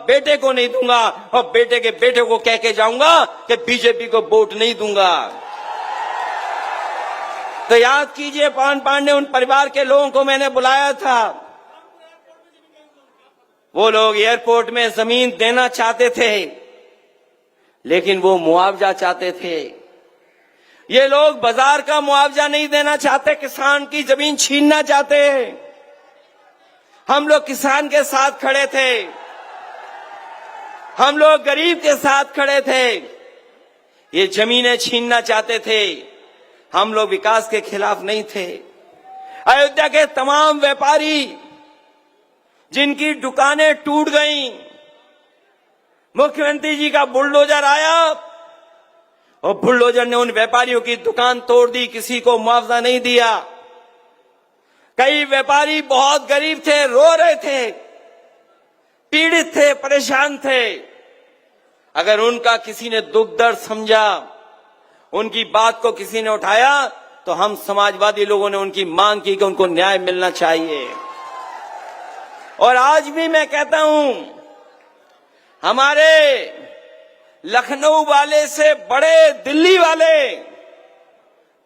बेटे को नहीं दूंगा और बेटे के बेटे को कह के जाऊंगा कि बीजेपी को वोट नहीं दूंगा। तो याद कीजिए, पवन पांडे उन परिवार के लोगों को मैंने बुलाया था। वो लोग एयरपोर्ट में जमीन देना चाहते थे, लेकिन वो मुआवजा चाहते थे। ये लोग बाजार का मुआवजा नहीं देना चाहते, किसान की जमीन छीनना चाहते हैं। हम लोग किसान के साथ खड़े थे, हम लोग गरीब के साथ खड़े थे। ये जमीनें छीनना चाहते थे, हम लोग विकास के खिलाफ नहीं थे। अयोध्या के तमाम व्यापारी जिनकी दुकानें टूट गईं, मुख्यमंत्री जी का बुलडोजर आया और बुलडोजर ने उन व्यापारियों की दुकान तोड़ दी, किसी को मुआवजा नहीं दिया। कई व्यापारी बहुत गरीब थे, रो रहे थे, पीड़ित थे, परेशान थे। अगर उनका किसी ने दुख दर्द समझा, उनकी बात को किसी ने उठाया, तो हम समाजवादी लोगों ने उनकी मांग की कि उनको न्याय मिलना चाहिए। और आज भी मैं कहता हूं, हमारे लखनऊ वाले से बड़े दिल्ली वाले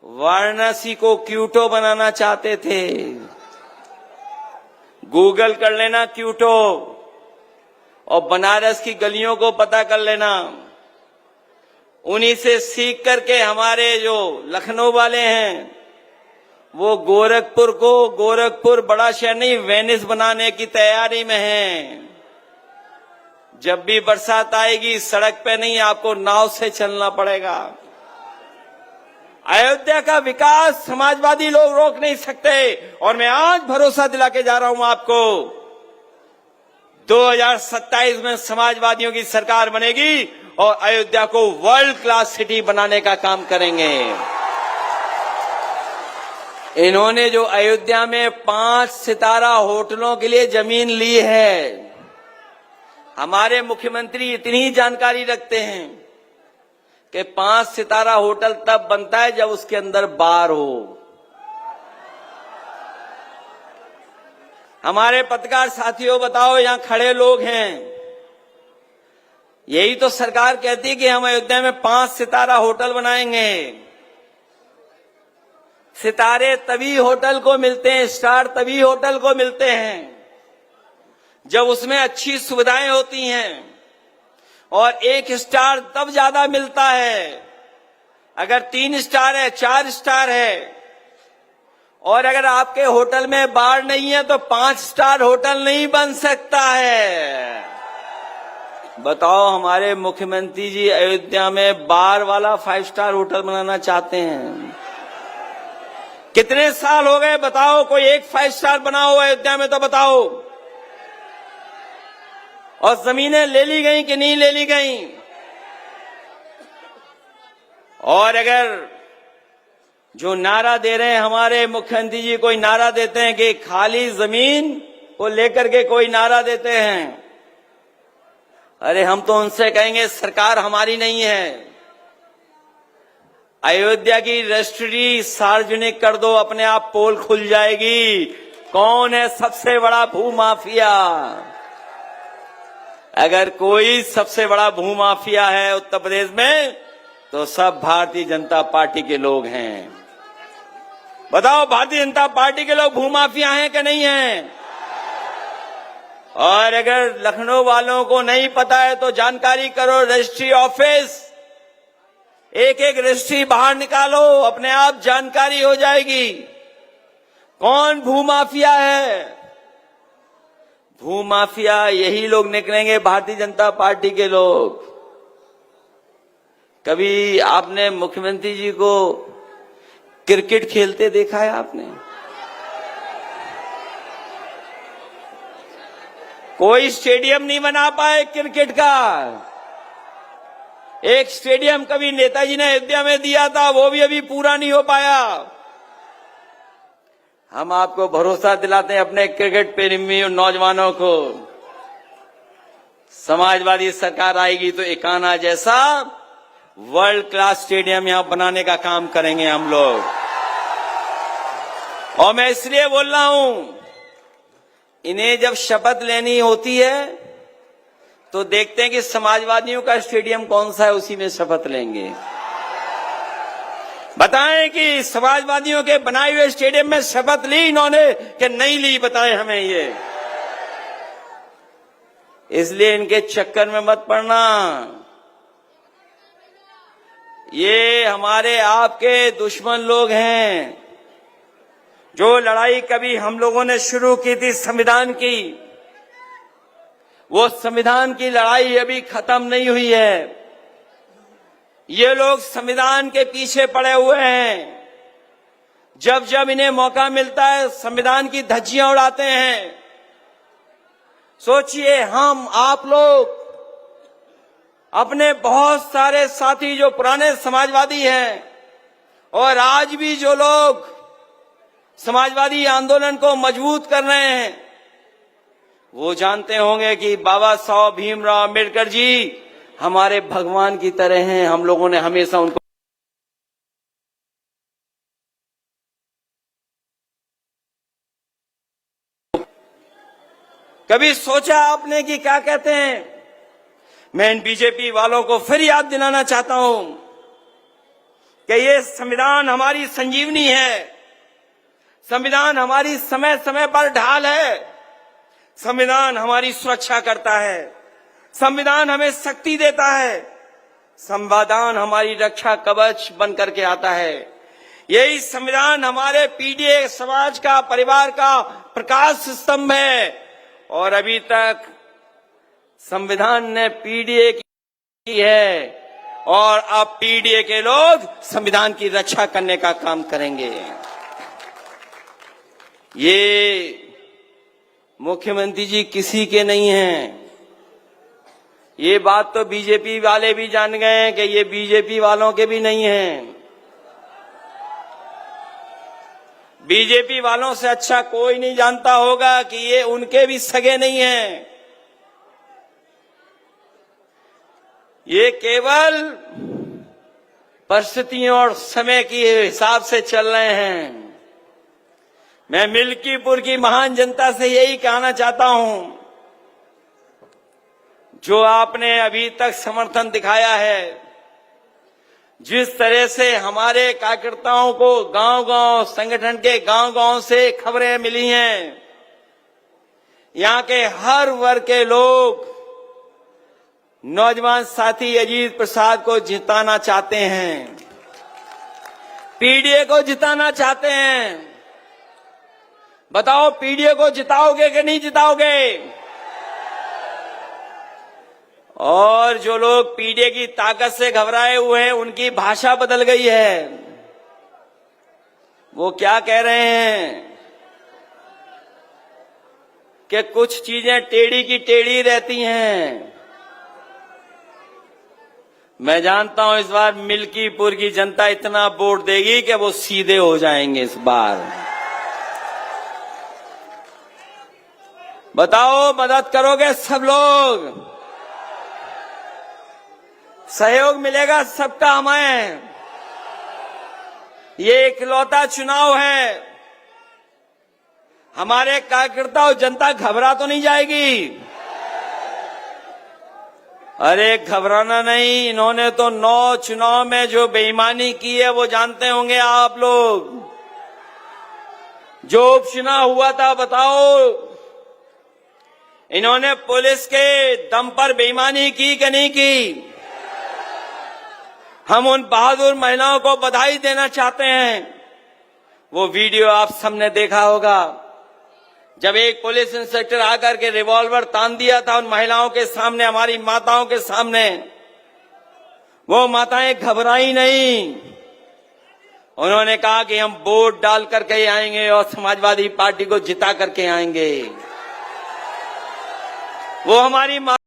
वाराणसी को क्यूटो बनाना चाहते थे। गूगल कर लेना क्यूटो, और बनारस की गलियों को पता कर लेना। उन्हीं से सीख करके हमारे जो लखनऊ वाले हैं, वो गोरखपुर बड़ा शहर नहीं, वेनिस बनाने की तैयारी में हैं। जब भी बरसात आएगी, सड़क पे नहीं, आपको नाव से चलना पड़ेगा। अयोध्या का विकास समाजवादी लोग रोक नहीं सकते। और मैं आज भरोसा दिला के जा रहा हूं आपको, 2027 में समाजवादियों की सरकार बनेगी और अयोध्या को वर्ल्ड क्लास सिटी बनाने का काम करेंगे। इन्होंने जो अयोध्या में 5 सितारा होटलों के लिए जमीन ली है, हमारे मुख्यमंत्री इतनी जानकारी रखते हैं कि 5 सितारा होटल तब बनता है जब उसके अंदर बार हो। हमारे पत्रकार साथियों, बताओ, यहां खड़े लोग हैं, यही तो सरकार कहती है कि हम अयोध्या में 5 सितारा होटल बनाएंगे। सितारे तभी होटल को मिलते हैं, स्टार तभी होटल को मिलते हैं जब उसमें अच्छी सुविधाएं होती हैं। और 1 स्टार तब ज्यादा मिलता है अगर 3 स्टार है, 4 स्टार है। और अगर आपके होटल में बार नहीं है तो 5 स्टार होटल नहीं बन सकता है। बताओ, हमारे मुख्यमंत्री जी अयोध्या में बार वाला 5 स्टार होटल बनाना चाहते हैं। कितने साल हो गए, बताओ, कोई एक 5 स्टार बना हो अयोध्या में तो बताओ। और जमीनें ले ली गई कि नहीं ले ली गई। और अगर जो नारा दे रहे हैं हमारे मुख्यमंत्री जी, कोई नारा देते हैं कि खाली जमीन को लेकर के कोई नारा देते हैं, अरे हम तो उनसे कहेंगे सरकार हमारी नहीं है। अयोध्या की रजिस्ट्री सार्वजनिक कर दो, अपने आप पोल खुल जाएगी। कौन है सबसे बड़ा भूमाफिया? अगर कोई सबसे बड़ा भूमाफिया है उत्तर प्रदेश में, तो सब भारतीय जनता पार्टी के लोग हैं। बताओ, भारतीय जनता पार्टी के लोग भूमाफिया हैं कि नहीं हैं? और अगर लखनऊ वालों को नहीं पता है तो जानकारी करो, रजिस्ट्री ऑफिस, एक एक रजिस्ट्री बाहर निकालो, अपने आप जानकारी हो जाएगी कौन भूमाफिया है। भूमाफिया यही लोग निकलेंगे, भारतीय जनता पार्टी के लोग। कभी आपने मुख्यमंत्री जी को क्रिकेट खेलते देखा है आपने? कोई स्टेडियम नहीं बना पाए क्रिकेट का। एक स्टेडियम कभी नेताजी ने अयोध्या में दिया था, वो भी अभी पूरा नहीं हो पाया। हम आपको भरोसा दिलाते हैं अपने क्रिकेट प्रेमी नौजवानों को, समाजवादी सरकार आएगी तो एकाना जैसा वर्ल्ड क्लास स्टेडियम यहां बनाने का काम करेंगे हम लोग। और मैं इसलिए बोल रहा हूं, इन्हें जब शपथ लेनी होती है तो देखते हैं कि समाजवादियों का स्टेडियम कौन सा है, उसी में शपथ लेंगे। बताएं कि समाजवादियों के बनाए हुए स्टेडियम में शपथ ली इन्होंने कि नहीं ली, बताएं हमें ये। इसलिए इनके चक्कर में मत पड़ना। ये हमारे आपके दुश्मन लोग हैं। जो लड़ाई कभी हम लोगों ने शुरू की थी संविधान की, वो संविधान की लड़ाई अभी खत्म नहीं हुई है। ये लोग संविधान के पीछे पड़े हुए हैं। जब जब इन्हें मौका मिलता है संविधान की धज्जियां उड़ाते हैं। सोचिए, हम आप लोग अपने बहुत सारे साथी जो पुराने समाजवादी हैं और आज भी जो लोग समाजवादी आंदोलन को मजबूत कर रहे हैं, वो जानते होंगे कि बाबा साहब भीमराव अम्बेडकर जी हमारे भगवान की तरह हैं। हम लोगों ने हमेशा उनको कभी सोचा आपने कि क्या कहते हैं? मैं इन बीजेपी वालों को फिर याद दिलाना चाहता हूं कि ये संविधान हमारी संजीवनी है। संविधान हमारी समय समय पर ढाल है। संविधान हमारी सुरक्षा करता है। संविधान हमें शक्ति देता है। संविधान हमारी रक्षा कवच बन करके आता है। यही संविधान हमारे पीढ़ी समाज का, परिवार का प्रकाश स्तंभ है। और अभी तक संविधान ने पीडीए की है और अब पीडीए के लोग संविधान की रक्षा करने का काम करेंगे। ये मुख्यमंत्री जी किसी के नहीं हैं। ये बात तो बीजेपी वाले भी जान गए हैं कि ये बीजेपी वालों के भी नहीं हैं। बीजेपी वालों से अच्छा कोई नहीं जानता होगा कि ये उनके भी सगे नहीं हैं। ये केवल परिस्थितियों और समय के हिसाब से चल रहे हैं। मैं मिल्कीपुर की महान जनता से यही कहना चाहता हूं, जो आपने अभी तक समर्थन दिखाया है, जिस तरह से हमारे कार्यकर्ताओं को गांव-गांव, संगठन के गांव-गांव से खबरें मिली हैं, यहां के हर वर्ग के लोग नौजवान साथी अजीत प्रसाद को जिताना चाहते हैं, पीडीए को जिताना चाहते हैं। बताओ, पीडीए को जिताओगे कि नहीं जिताओगे? और जो लोग पीडीए की ताकत से घबराए हुए हैं, उनकी भाषा बदल गई है। वो क्या कह रहे हैं कि कुछ चीजें टेढ़ी की टेढ़ी रहती हैं। मैं जानता हूं इस बार मिल्कीपुर की जनता इतना वोट देगी कि वो सीधे हो जाएंगे इस बार। बताओ, मदद करोगे सब लोग? सहयोग मिलेगा सबका हमें। ये इकलौता चुनाव है। हमारे कार्यकर्ता और जनता घबरा तो नहीं जाएगी? अरे घबराना नहीं। इन्होंने तो 9 चुनाव में जो बेईमानी की है वो जानते होंगे आप लोग। जो उपचुनाव हुआ था, बताओ इन्होंने पुलिस के दम पर बेईमानी की कि नहीं की? हम उन बहादुर महिलाओं को बधाई देना चाहते हैं। वो वीडियो आप सबने देखा होगा, जब एक पुलिस इंस्पेक्टर आकर के रिवॉल्वर तान दिया था उन महिलाओं के सामने, हमारी माताओं के सामने। वो माताएं घबराई नहीं। उन्होंने कहा कि हम वोट डाल करके आएंगे और समाजवादी पार्टी को जिता करके आएंगे। वो हमारी